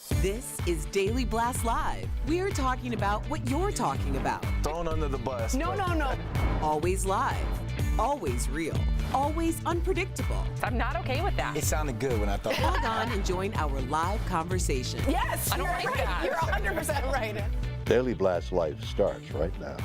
This is Daily Blast Live. We're talking about what you're talking about. Thrown under the bus. No. Always live, always real, always unpredictable. I'm not okay with that. It sounded good when I thought. Log on and join our live conversation. Yes, I don't like right. that. You're 100% right. Daily Blast Life starts right now.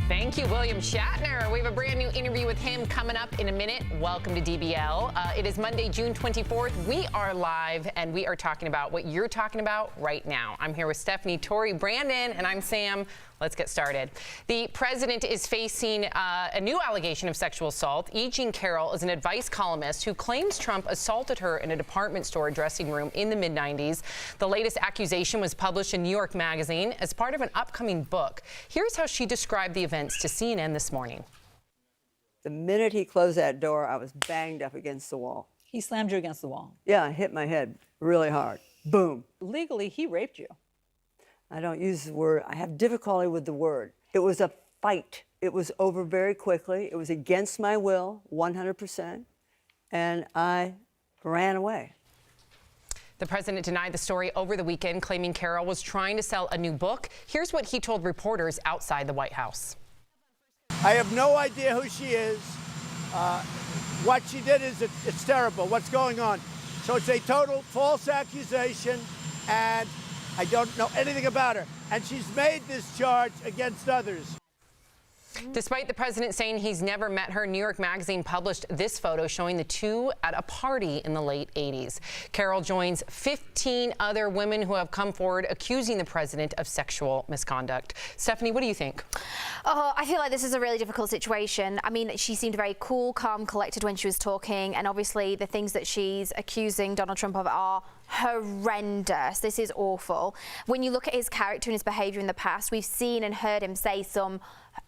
Thank you, William Shatner. We have a brand new interview with him coming up in a minute. Welcome to DBL. It is Monday, June 24th. We are live, and we are talking about what you're talking about right now. I'm here with Stephanie, Tori, Brandon, and I'm Sam. Let's get started. The president is facing a new allegation of sexual assault. E. Jean Carroll is an advice columnist who claims Trump assaulted her in a department store dressing room in the mid-90s. The latest accusation was published in New York Magazine as part of an upcoming book. Here's how she described the events to CNN this morning. The minute he closed that door, I was banged up against the wall. He slammed you against the wall. Yeah, I hit my head really hard. Boom. Legally, he raped you. I don't use the word. I have difficulty with the word. It was a fight. It was over very quickly. It was against my will, 100%, and I ran away. The president denied the story over the weekend, claiming Carroll was trying to sell a new book. Here's what he told reporters outside the White House. I have no idea who she is. What she did is it's terrible. What's going on? So it's a total false accusation, and I don't know anything about her. And she's made this charge against others. Despite the president saying he's never met her, New York Magazine published this photo showing the two at a party in the late 80s. Carroll joins 15 other women who have come forward accusing the president of sexual misconduct. Stephanie, what do you think? Oh, I feel like this is a really difficult situation. I mean, she seemed very cool, calm, collected when she was talking, and obviously the things that she's accusing Donald Trump of are horrendous. This is awful. When you look at his character and his behavior in the past, we've seen and heard him say some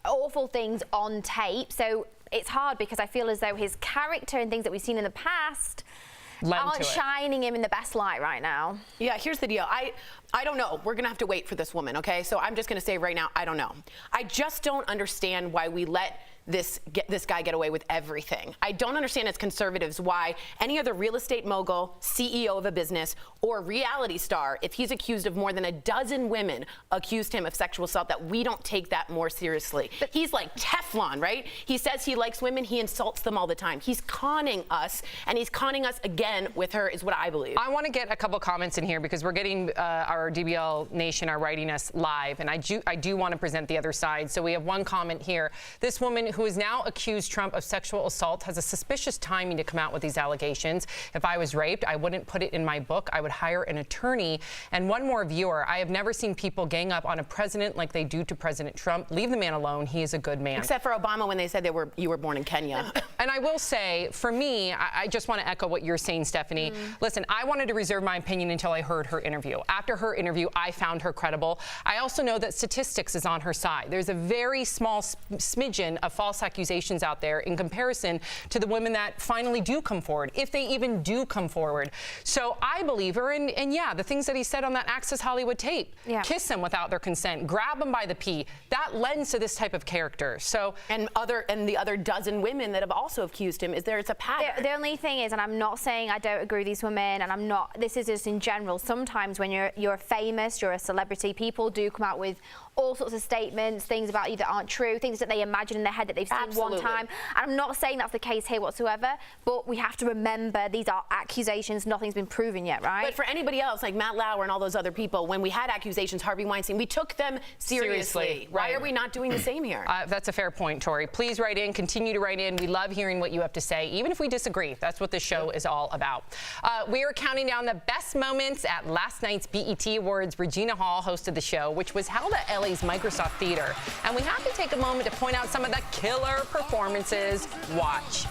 awful things on tape. So it's hard because I feel as though his character and things that we've seen in the past aren't shining him in the best light right now. Yeah, here's the deal. I don't know. We're going to have to wait for this woman, okay? So I'm just going to say right now, I don't know. I just don't understand why we let this guy get away with everything. I don't understand as conservatives why any other real estate mogul, CEO of a business, or reality star, if he's accused of more than a dozen women accused him of sexual assault, that we don't take that more seriously. But he's like Teflon, right? He says he likes women, he insults them all the time. He's conning us, and he's conning us again with her, is what I believe. I want to get a couple comments in here because we're getting our DBL Nation are writing us live, and I do want to present the other side. So we have one comment here. This woman who has now accused Trump of sexual assault has a suspicious timing to come out with these allegations. If I was raped, I wouldn't put it in my book. I would hire an attorney. And one more viewer, I have never seen people gang up on a president like they do to President Trump. Leave the man alone. He is a good man. Except for Obama when they said you were born in Kenya. And I will say, for me, I just want to echo what you're saying, Stephanie. Listen, I wanted to reserve my opinion until I heard her interview. After her interview, I found her credible. I also know that statistics is on her side. There's a very small smidgen of false accusations out there in comparison to the women that finally do come forward, if they even do come forward. So I believe her, and yeah, the things that he said on that Access Hollywood tape, kiss them without their consent, grab them by the pee, that lends to this type of character. So and the other dozen women that have also accused him, it's a pattern. The only thing is, and I'm not saying I don't agree with these women, and I'm not, this is just in general, sometimes when you're famous, you're a celebrity, people do come out with all sorts of statements, things about you that aren't true, things that they imagine in their head that they've seen one time. And I'm not saying that's the case here whatsoever, but we have to remember these are accusations, nothing's been proven yet, right? But for anybody else, like Matt Lauer and all those other people, when we had accusations, Harvey Weinstein, we took them seriously. Why are we not doing the same here? That's a fair point, Tori. Please write in, continue to write in. We love hearing what you have to say, even if we disagree. That's what this show is all about. We are counting down the best moments at last night's BET Awards. Regina Hall hosted the show, which was held at LA's Microsoft Theater. And we have to take a moment to point out some of the killer performances. Watch.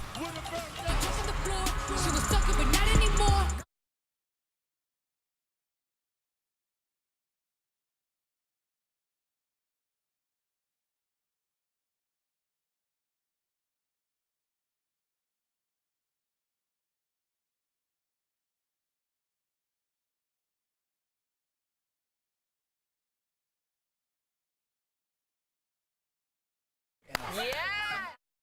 Yeah!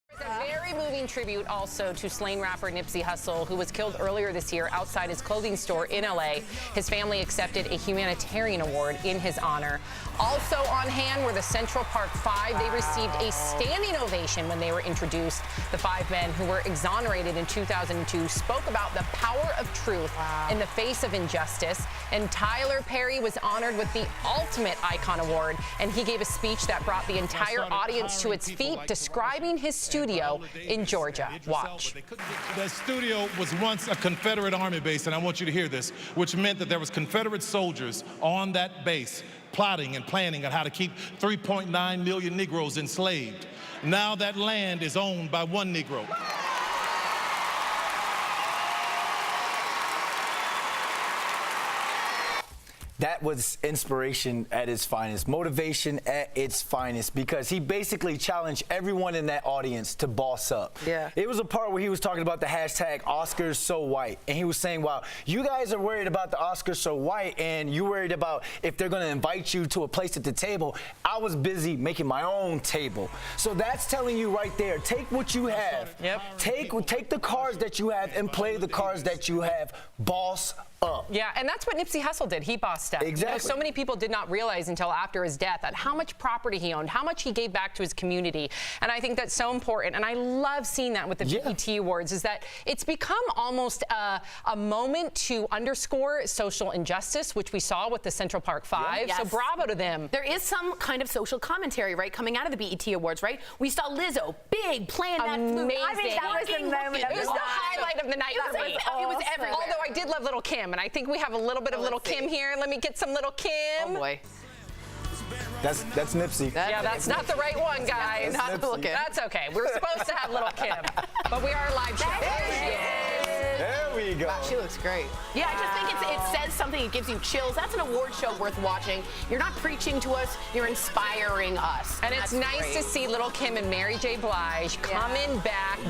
There's a very moving tribute also to slain rapper Nipsey Hussle, who was killed earlier this year outside his clothing store in L.A. His family accepted a humanitarian award in his honor. Also on hand were the Central Park Five. They received a standing ovation when they were introduced. The five men who were exonerated in 2002 spoke about the power of truth in the face of injustice. And Tyler Perry was honored with the Ultimate Icon Award, and he gave a speech that brought the entire audience to its feet, describing his studio in Georgia. Watch. The studio was once a Confederate Army base, and I want you to hear this, which meant that there was Confederate soldiers on that base plotting and planning on how to keep 3.9 million Negroes enslaved. Now that land is owned by one Negro. That was inspiration at its finest, motivation at its finest, because he basically challenged everyone in that audience to boss up. Yeah. It was a part where he was talking about the hashtag Oscars so white, and he was saying, wow, you guys are worried about the Oscars so white, and you're worried about if they're going to invite you to a place at the table. I was busy making my own table. So that's telling you right there, take what you have. Yep. Take the cards that you have and play the cards that you have. Boss up. Yeah, and that's what Nipsey Hussle did. He bossed up. Exactly. You know, so many people did not realize until after his death that how much property he owned, how much he gave back to his community. And I think that's so important. And I love seeing that with the BET Awards, is that it's become almost a moment to underscore social injustice, which we saw with the Central Park Five. Yes. So bravo to them. There is some kind of social commentary, right, coming out of the BET Awards, right? We saw Lizzo, big, playing that flute. Amazing. I think that was the moment of It was the highlight of the night for me. It was everywhere. Although I did love Little Kim, and I think we have a little bit of Little Kim here. Let me get some Little Kim. Oh boy. That's Nipsey. Yeah, that's not the right one, guys. Not Little Kim. That's okay. We're supposed to have Little Kim, but we are a live show. There we go. Wow, she looks great. Yeah, I just think it says something. It gives you chills. That's an award show worth watching. You're not preaching to us. You're inspiring us. And it's nice great. to see Little Kim and Mary J. Blige coming back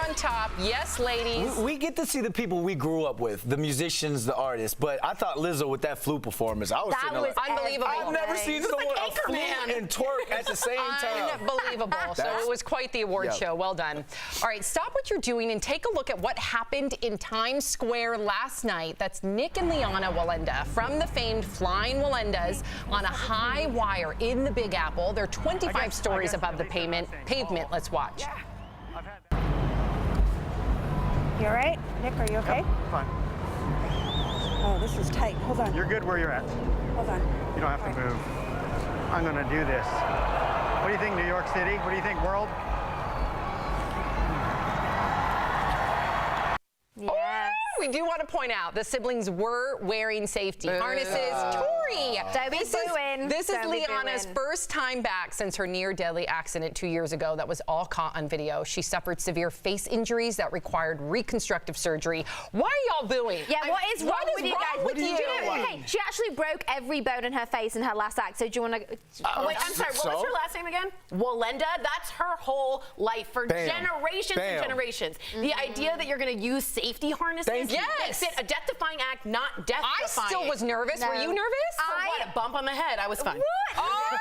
on top. Yes, ladies. We get to see the people we grew up with, the musicians, the artists. But I thought Lizzo with that flute performance, I was That sitting there was like, unbelievable. I've never seen someone a flute Anchorman. and twerk at the same time. Unbelievable. So it was quite the award show. Well done. All right, stop what you're doing and take a look at what happened in Times Square last night. That's Nick and Liana Wallenda from the famed Flying Wallendas on a high wire in the Big Apple. They're 25 stories above the pavement. Let's watch. You all right? Nick, are you okay? Yep, fine. Oh, this is tight. Hold on. You're good where you're at. Hold on. You don't have to move. I'm gonna do this. What do you think, New York City? What do you think, world? Yes. We do want to point out the siblings were wearing safety harnesses. Tori, Don't be booing. this is Don't be Liana's booing. first time back since her near-deadly accident 2 years ago that was all caught on video. She suffered severe face injuries that required reconstructive surgery. Why are y'all booing? Yeah, what is wrong with you guys? What Do you know, okay, she actually broke every bone in her face in her last act. So do you want to? Wait, I'm sorry. What was her last name again? Wallenda. That's her whole life for generations and generations. The idea that you're going to use safety harnesses makes it a death-defying act, not death-defying. I still was nervous. No. Were you nervous? For what? A bump on the head. I was fine. What? Oh!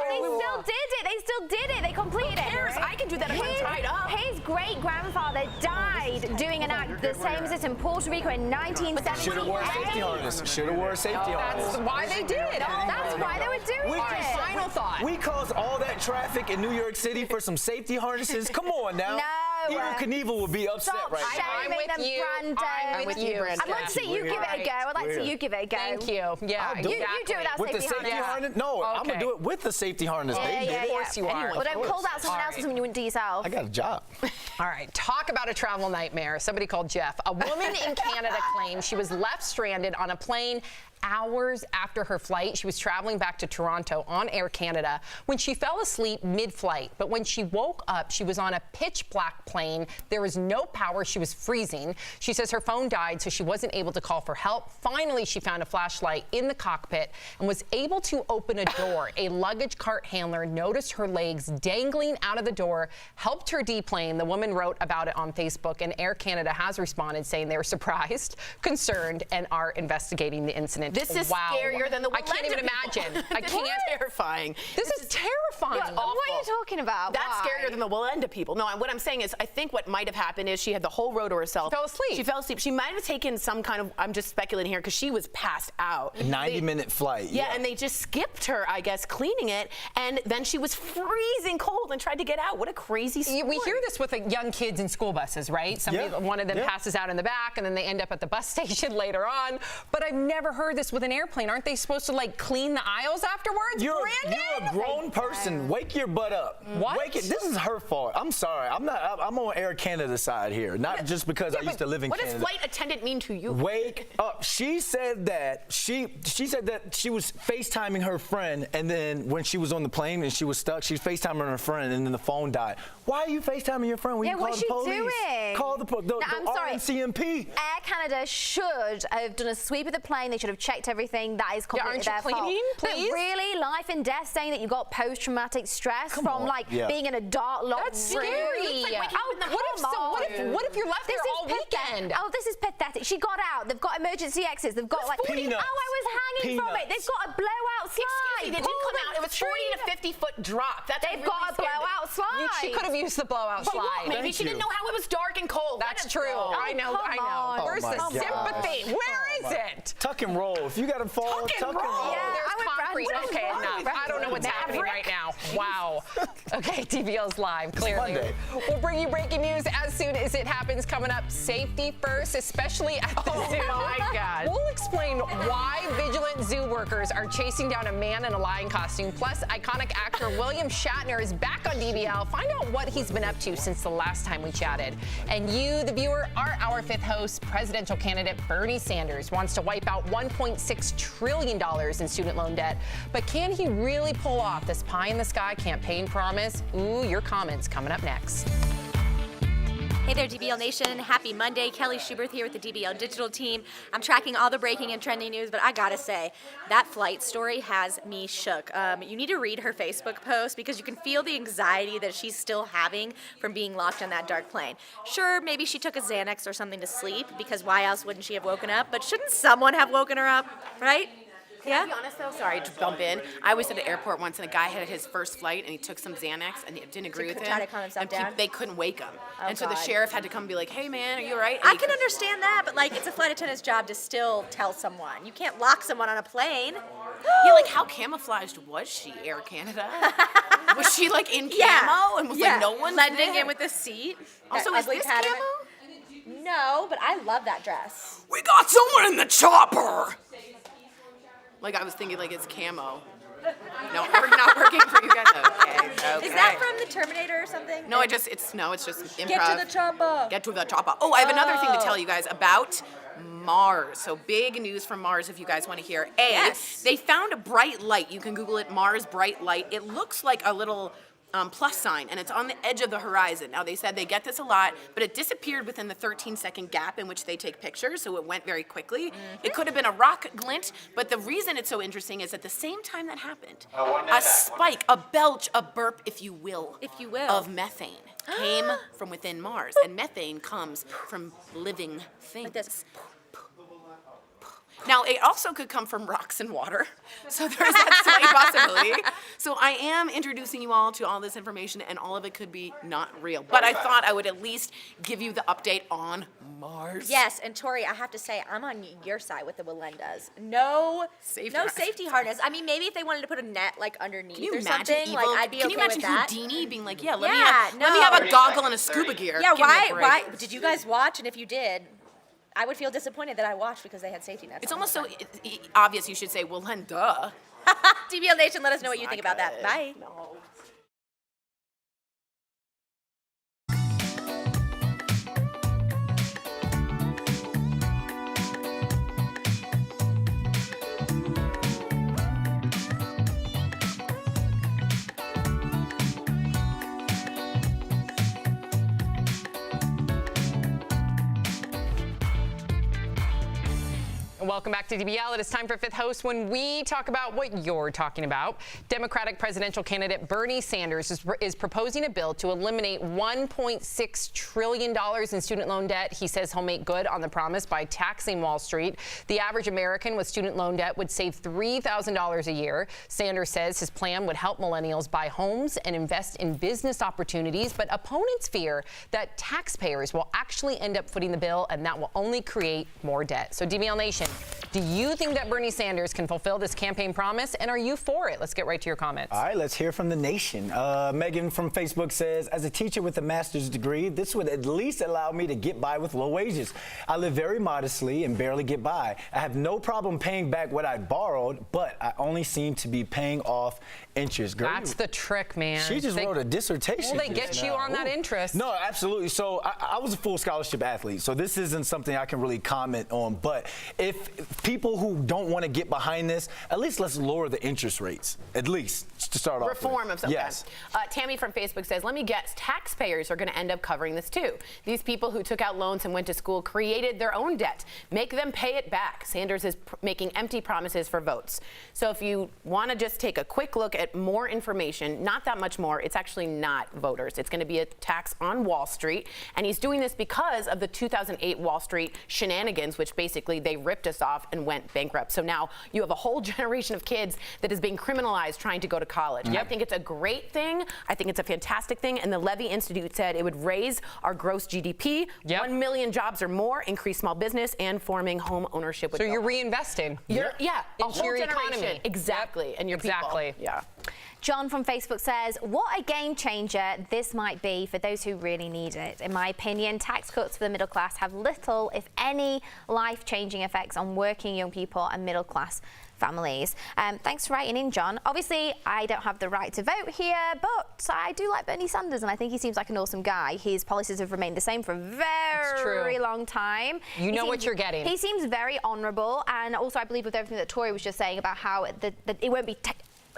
They still did it. They still did it. They completed Who cares? it. I can do that if I'm tied up. His great-grandfather died doing an act the same as this in Puerto Rico in 1978. Should have wore a safety harness. Should have wore a safety harness. That's why they did it. That's why they were doing We it. just- Final thought. We caused all that traffic in New York City for some safety harnesses. Come on now. No. Even Knievel would be upset Stop right now. I'm shaming with them, you. Brandon. I'm with you, Brandon. I'd like to see you give it a go. I'd like to see you give it a go. Thank you. Yeah, I'll do You do it without With the safety harness? No, I'm Okay. going to do it with the safety harness, baby. Of course you are. Well, don't call that someone All else right. or something you wouldn't do yourself. I got a job. All right, talk about a travel nightmare. Somebody called Jeff. A woman in Canada claims she was left stranded on a plane hours after her flight. She was traveling back to Toronto on Air Canada when she fell asleep mid-flight. But when she woke up, she was on a pitch black plane. There was no power. She was freezing. She says her phone died, so she wasn't able to call for help. Finally, she found a flashlight in the cockpit and was able to open a door. A luggage cart handler noticed her legs dangling out of the door, helped her deplane. The woman wrote about it on Facebook, and Air Canada has responded saying they were surprised, concerned, and are investigating the incident. embarrassment. This is wow. scarier than the I can't even Wallenda people. imagine. I This can't. is terrifying. This is terrifying. It's What are you awful. talking about? That's Why? scarier than the Wallenda people. No, what I'm saying is I think what might have happened is she had the whole row to herself. She fell asleep. She fell asleep. She might have taken some kind of, I'm just speculating here, because she was passed out. 90-minute flight. Yeah, and they just skipped her, I guess, cleaning it, and then she was freezing cold and tried to get out. What a crazy story. We hear this with young kids in school buses, right? One of them passes out in the back, and then they end up at the bus station later on. But I've never heard this with an airplane. Aren't they supposed to like clean the aisles afterwards? You're Brandon? a grown person. Wake your butt up. What? Wake it. This is her fault. I'm sorry. I'm on Air Canada side here, not just because I used to live in what Canada. does flight attendant mean to you? Wake up. She said that she was FaceTiming her friend, and then when she was on the plane and she was stuck, she was FaceTiming her friend, and then the phone died. Why are you FaceTiming your friend when Yeah, you call what's the she police? doing? Call the I'm sorry. RNCMP. Air Canada should have done a sweep of the plane. They should have checked everything. That is completely aren't you their fault. cleaning, But please? really, life and death, saying that you got post-traumatic stress from on. like Yeah. being in a dark, locked That's room. scary. It's like waking up in the What if you're left there This is all pathetic. weekend? Oh, this is pathetic. She got out. They've got emergency exits. They've got like. Peanuts. Oh, I was hanging from it. Peanuts. They've got a blowout slide. Excuse me, they did Pull come out. It was 40 to tree. 50 foot drop. That's They've what got a really scared blowout slide. She could have used the blowout But slide. maybe Thank she didn't you. know how it was dark and cold. That's Let us true. go. I know. come on. Where's Oh the my sympathy? gosh. Where is it? Tuck and roll. If you got to fall, Tuck and roll. Yeah, There's I went concrete. Brandon. Okay, What is enough. wrong? I don't know what's happening right now. Wow. Okay, TVL's live, clearly. Monday. We'll bring you breaking news as soon as it happens coming up. Safety first, especially at the zoo. my God. We'll explain why vigilant zoo workers are chasing down a man in a lion costume. Plus, iconic actor William Shatner is back on DBL. Find out what he's been up to since the last time we chatted. And you, the viewer, are our fifth host. Presidential candidate Bernie Sanders wants to wipe out $1.6 trillion in student loan debt. But can he really pull off this pie-in-the-sky campaign promise? Ooh, your comments coming up next. Hey there, DBL Nation. Happy Monday. Kelly Schubert here with the DBL Digital team. I'm tracking all the breaking and trending news, but I gotta say, that flight story has me shook. You need to read her Facebook post because you can feel the anxiety that she's still having from being locked on that dark plane. Sure, maybe she took a Xanax or something to sleep, because why else wouldn't she have woken up? But shouldn't someone have woken her up, right? Can I be honest though? Sorry to bump in. I was at an airport once and a guy had his first flight and he took some Xanax and he didn't agree with him. try to calm himself and down? They couldn't wake him. Oh, and so the God. sheriff had to come and be like, hey man, are you all right? And I he can couldn't- understand that, but like, it's a flight attendant's job to still tell someone. You can't lock someone on a plane. Yeah, like how camouflaged was she, Air Canada? Was she like in camo and was like no one blending in with the seat? Also, That is ugly this pattern. camo? No, but I love that dress. We got someone in the chopper. Like I was thinking like it's camo. No, we're not working for you guys. Okay. Is that from the Terminator or something? No, it's just improv. Get to the chopper. Get to the chopper. Oh, I have another thing to tell you guys about Mars. So big news from Mars if you guys want to hear. Yes. They found a bright light. You can Google it, Mars bright light. It looks like a little plus sign, and it's on the edge of the horizon. Now, they said they get this a lot, but it disappeared within the 13-second gap in which they take pictures, so it went very quickly. It could have been a rock glint, but the reason it's so interesting is at the same time that happened, a spike, a belch, a burp, if you will, of methane came from within Mars, and methane comes from living things. Like this. Now, it also could come from rocks and water, so there's that slight possibility. So I am introducing you all to all this information, and all of it could be not real. But I thought I would at least give you the update on Mars. Yes, and Tori, I have to say, I'm on your side with the Walendas. No safety harness. I mean, maybe if they wanted to put a net like underneath Can you or imagine something, like I'd be Can okay you imagine with that. Houdini being like, yeah, let me no. have a goggle and a scuba gear. Yeah, Give me a break. why? Did you guys watch? And if you did, I would feel disappointed that I watched because they had safety nets. It's almost so obvious you should say, well, then duh. DBL Nation, let us know what you think about that. Bye. Welcome back to DBL. It is time for Fifth Host when we talk about what you're talking about. Democratic presidential candidate Bernie Sanders is proposing a bill to eliminate $1.6 trillion in student loan debt. He says he'll make good on the promise by taxing Wall Street. The average American with student loan debt would save $3,000 a year. Sanders says his plan would help millennials buy homes and invest in business opportunities, but opponents fear that taxpayers will actually end up footing the bill, and that will only create more debt. So DBL Nation, do you think that Bernie Sanders can fulfill this campaign promise, and are you for it? Let's get right to your comments. All right, let's hear from the nation. Megan from Facebook says, as a teacher with a master's degree, this would at least allow me to get by with low wages. I live very modestly and barely get by. I have no problem paying back what I borrowed, but I only seem to be paying off interest. Girl, that's the trick, man. She just wrote a dissertation. Well, they get you on that interest. No, absolutely. So I was a full scholarship athlete, so this isn't something I can really comment on. But if people who don't want to get behind this, at least let's lower the interest rates, at least to start off Reform with. of some Yes. kind. Tammy from Facebook says, let me guess, taxpayers are going to end up covering this too. These people who took out loans and went to school created their own debt. Make them pay it back. Sanders is making empty promises for votes. So if you want to just take a quick look at more information, not that much more, it's actually not voters. It's going to be a tax on Wall Street. And he's doing this because of the 2008 Wall Street shenanigans, which basically they ripped us off and went bankrupt. So now you have a whole generation of kids that is being criminalized trying to go to college. Yep. I think it's a great thing. I think it's a fantastic thing. And the Levy Institute said it would raise our gross GDP, 1 million jobs or more, increase small business, and forming home ownership. So you're reinvesting. Yeah, a into whole your generation. economy. Exactly. And your Exactly. people. Yeah. John from Facebook says, what a game changer this might be for those who really need it. In my opinion, tax cuts for the middle class have little, if any, life-changing effects on working young people and middle-class families. Thanks for writing in, John. Obviously, I don't have the right to vote here, but I do like Bernie Sanders, and I think he seems like an awesome guy. His policies have remained the same for a very long time. You know what you're getting. He seems very honourable, and also I believe with everything that Tori was just saying about how it won't be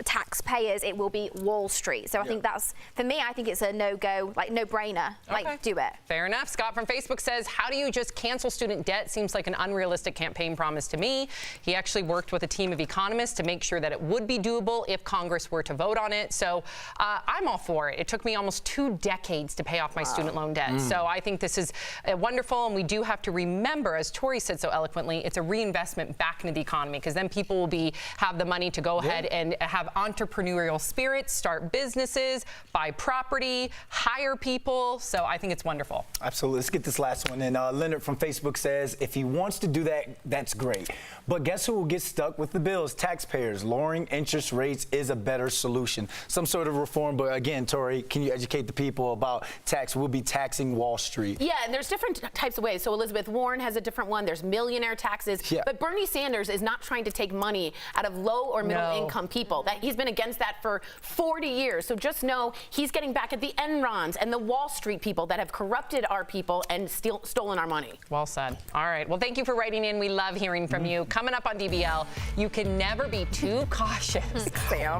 taxpayers, it will be Wall Street. So I think that's, for me, I think it's a no-go, like no-brainer. Like, do it. Fair enough. Scott from Facebook says, how do you just cancel student debt? Seems like an unrealistic campaign promise to me. He actually worked with a team of economists to make sure that it would be doable if Congress were to vote on it. So I'm all for it. It took me almost 2 decades to pay off my student loan debt. So I think this is wonderful, and we do have to remember, as Tori said so eloquently, it's a reinvestment back into the economy, because then people will have the money to go ahead and have entrepreneurial spirit, start businesses, buy property, hire people. So I think it's wonderful. Absolutely. Let's get this last one in. Leonard from Facebook says, if he wants to do that, that's great. But guess who will get stuck with the bills? Taxpayers. Lowering interest rates is a better solution. Some sort of reform. But again, Tori, can you educate the people about tax? We'll be taxing Wall Street. Yeah, and there's different types of ways. So Elizabeth Warren has a different one. There's millionaire taxes. Yeah. But Bernie Sanders is not trying to take money out of low or middle income people. He's been against that for 40 years. So just know he's getting back at the Enrons and the Wall Street people that have corrupted our people and stolen our money. Well said. All right. Well, thank you for writing in. We love hearing from you. Coming up on DBL, you can never be too cautious.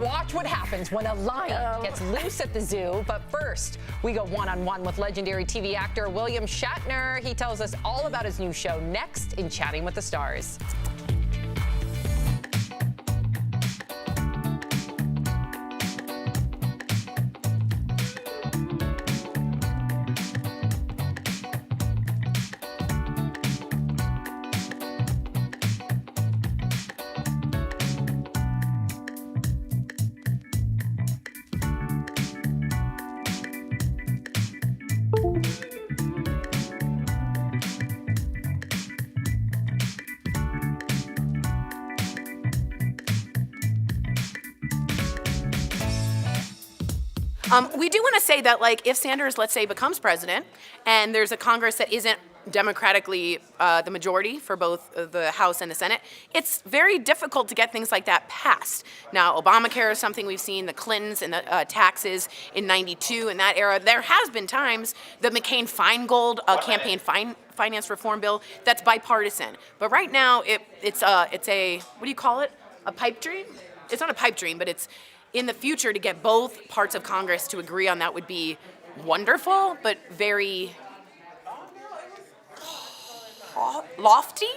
Watch what happens when a lion gets loose at the zoo. But first, we go one-on-one with legendary TV actor William Shatner. He tells us all about his new show next in Chatting with the Stars. We do want to say that, like, if Sanders, let's say, becomes president, and there's a Congress that isn't democratically the majority for both the House and the Senate, it's very difficult to get things like that passed. Now, Obamacare is something we've seen, the Clintons and the taxes in '92, in that era. There has been times, the McCain-Feingold campaign finance reform bill, that's bipartisan. But right now, it's a, what do you call it? A pipe dream? It's not a pipe dream, but it's, in the future, to get both parts of Congress to agree on that would be wonderful, but very lofty.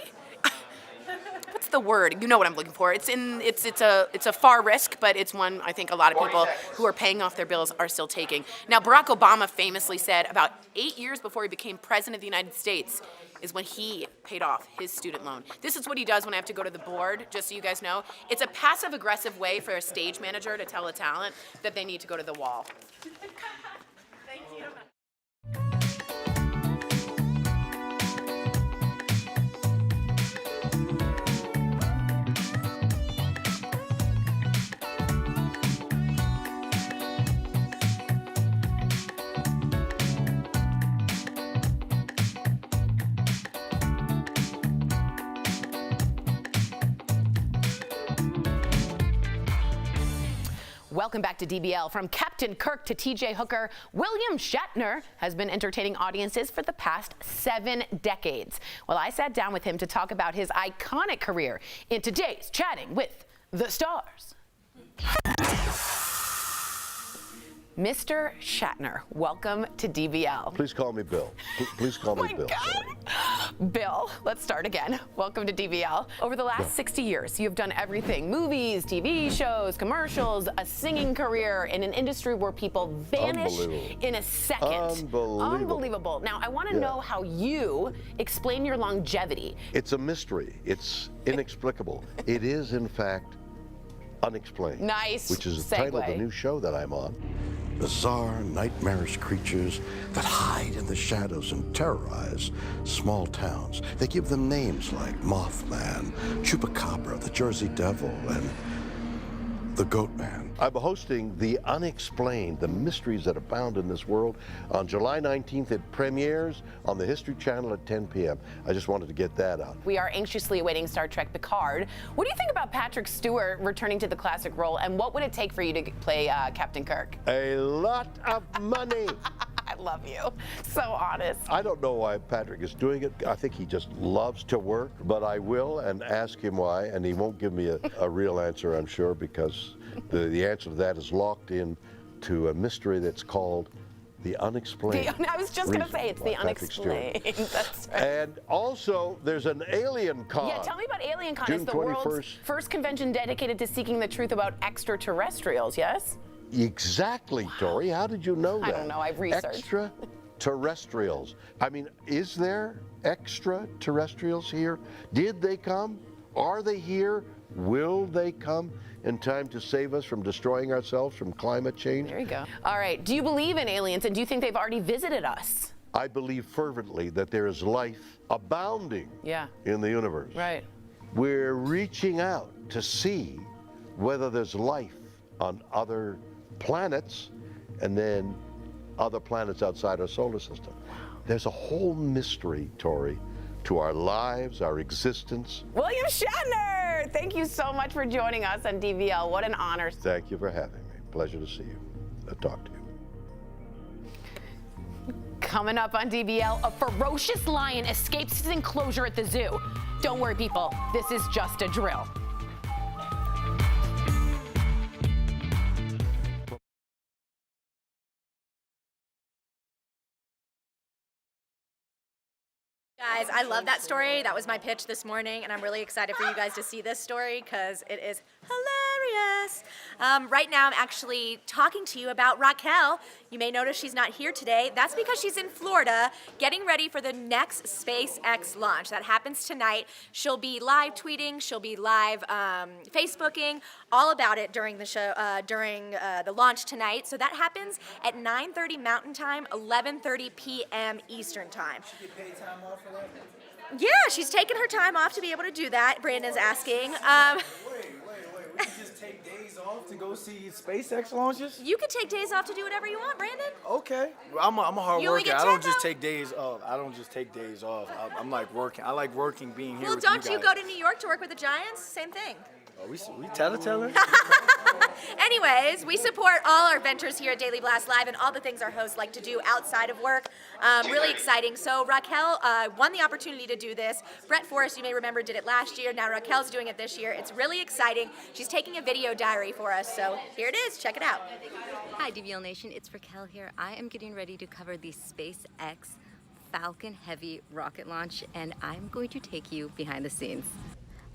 the word? You know what I'm looking for. It's a far risk, but it's one I think a lot of people who are paying off their bills are still taking. Now, Barack Obama famously said about 8 years before he became president of the United States is when he paid off his student loan. This is what he does when I have to go to the board, just so you guys know. It's a passive-aggressive way for a stage manager to tell a talent that they need to go to the wall. Thank you. Welcome back to DBL. From Captain Kirk to TJ Hooker, William Shatner has been entertaining audiences for the past 7 decades. Well, I sat down with him to talk about his iconic career in today's Chatting with the Stars. Mr. Shatner, welcome to DBL. Please call me Bill. Please call me Bill. Bill, let's start again. Welcome to DBL. Over the last 60 years, you've done everything. Movies, TV shows, commercials, a singing career in an industry where people vanish in a second. Unbelievable. Now, I want to know how you explain your longevity. It's a mystery. It's inexplicable. It is, in fact, unexplained. Nice which is the title of the new show that I'm on. Bizarre, nightmarish creatures that hide in the shadows and terrorize small towns. They give them names like Mothman, Chupacabra, the Jersey Devil, and the Goat Man. I'm hosting The Unexplained, the mysteries that abound in this world. On July 19th, it premieres on the History Channel at 10 p.m. I just wanted to get that out. We are anxiously awaiting Star Trek Picard. What do you think about Patrick Stewart returning to the classic role, and what would it take for you to play Captain Kirk? A lot of money. I love you. So honest. I don't know why Patrick is doing it. I think he just loves to work, but I will and ask him why, and he won't give me a real answer, I'm sure, because the answer to that is locked in to a mystery that's called The Unexplained. I was just going to say, it's The Unexplained. That's right. And also, there's an Alien Con. Yeah, tell me about Alien Con. June It's the 21st. world's first convention dedicated to seeking the truth about extraterrestrials, yes? Exactly, Tori. How did you know that? I don't know. I've researched. Extraterrestrials. I mean, is there extraterrestrials here? Did they come? Are they here? Will they come in time to save us from destroying ourselves from climate change? There you go. All right. Do you believe in aliens, and do you think they've already visited us? I believe fervently that there is life abounding in the universe. Right. We're reaching out to see whether there's life on other planets and then other planets outside our solar system. There's a whole mystery, Tori, to our lives, our existence. William Shatner, thank you so much for joining us on DBL. What an honor. Thank you for having me. Pleasure to see you. I'll talk to you. Coming up on DBL, a ferocious lion escapes his enclosure at the zoo. Don't worry, people, this is just a drill. Guys, I love that story. That was my pitch this morning, and I'm really excited for you guys to see this story because it is hilarious. Right now, I'm actually talking to you about Raquel. You may notice she's not here today. That's because she's in Florida getting ready for the next SpaceX launch. That happens tonight. She'll be live tweeting. She'll be live Facebooking all about it during the show, during the launch tonight. So that happens at 9:30 Mountain Time, 11:30 p.m. Eastern Time. She get paid time off for that? Yeah, she's taking her time off to be able to do that. Brandon's asking. Wait. We can just take days off to go see SpaceX launches? You could take days off to do whatever you want, Brandon. Okay. I'm a hard You only worker. get I don't 10 just though? take days off. I don't just take days off. I'm like working. I like working, being here Well, with don't you you guys. go to New York to work with the Giants? Same thing. Oh, we teller? Anyways, we support all our ventures here at Daily Blast Live and all the things our hosts like to do outside of work. Really exciting. So Raquel won the opportunity to do this. Brett Forrest, you may remember, did it last year. Now Raquel's doing it this year. It's really exciting. She's taking a video diary for us. So here it is. Check it out. Hi, DBL Nation. It's Raquel here. I am getting ready to cover the SpaceX Falcon Heavy rocket launch, and I'm going to take you behind the scenes.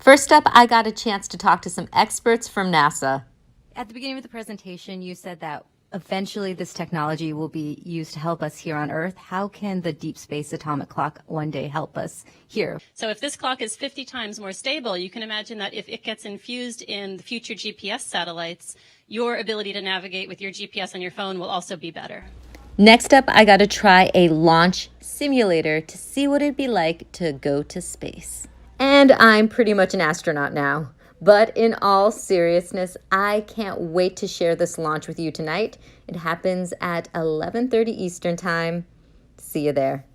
First up, I got a chance to talk to some experts from NASA. At the beginning of the presentation, you said that eventually this technology will be used to help us here on Earth. How can the deep space atomic clock one day help us here? So if this clock is 50 times more stable, you can imagine that if it gets infused in the future GPS satellites, your ability to navigate with your GPS on your phone will also be better. Next up, I got to try a launch simulator to see what it'd be like to go to space. And I'm pretty much an astronaut now. But in all seriousness, I can't wait to share this launch with you tonight. It happens at 11:30 Eastern Time. See you there.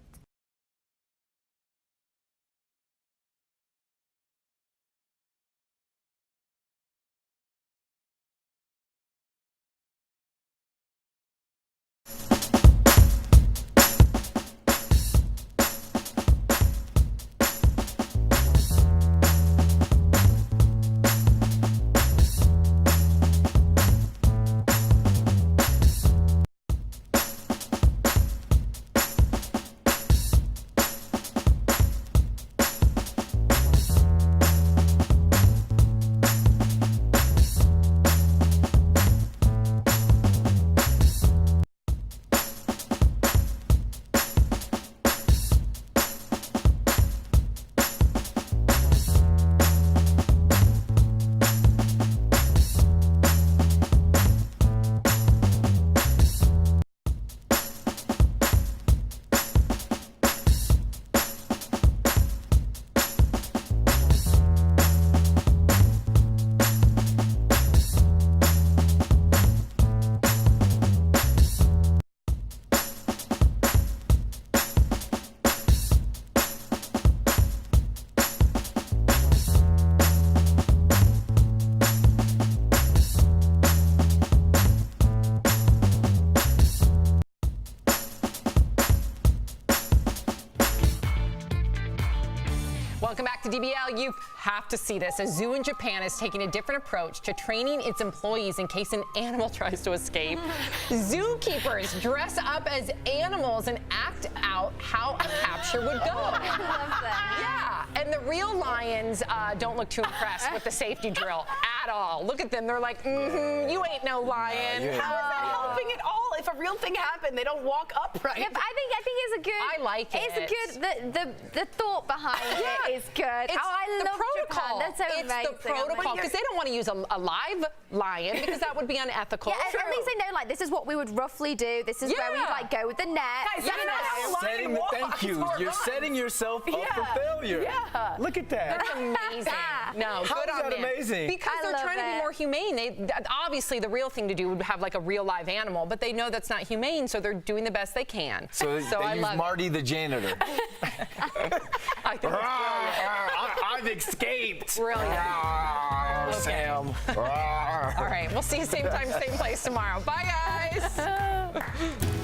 Welcome back to DBL. You have to see this. A zoo in Japan is taking a different approach to training its employees in case an animal tries to escape. Zookeepers dress up as animals and act out how a capture would go. I love that. Yeah, and the real lions don't look too impressed with the safety drill at all. Look at them. They're like, you ain't no lion. How is that helping at all? If a real thing happened, they don't walk upright. Yeah, but I think it's a good. I like it. It's a good. The thought behind it is good. It's I the love protocol. Japan. That's so it's amazing. the protocol because they don't want to use a live lion because that would be unethical. Yeah, at least they know like this is what we would roughly do. This is where we like go with the net. Guys, that's not how a lion walks. Thank you. You're setting yourself up for failure. Yeah. Look at that. That's amazing. No, How good is on that them. amazing? Because they're trying to be more humane. Obviously, the real thing to do would have like a real live animal, but they know that's not humane, so they're doing the best they can. So they I use love Marty the janitor. I think I've escaped. Brilliant. Sam. All right, we'll see you same time, same place tomorrow. Bye, guys.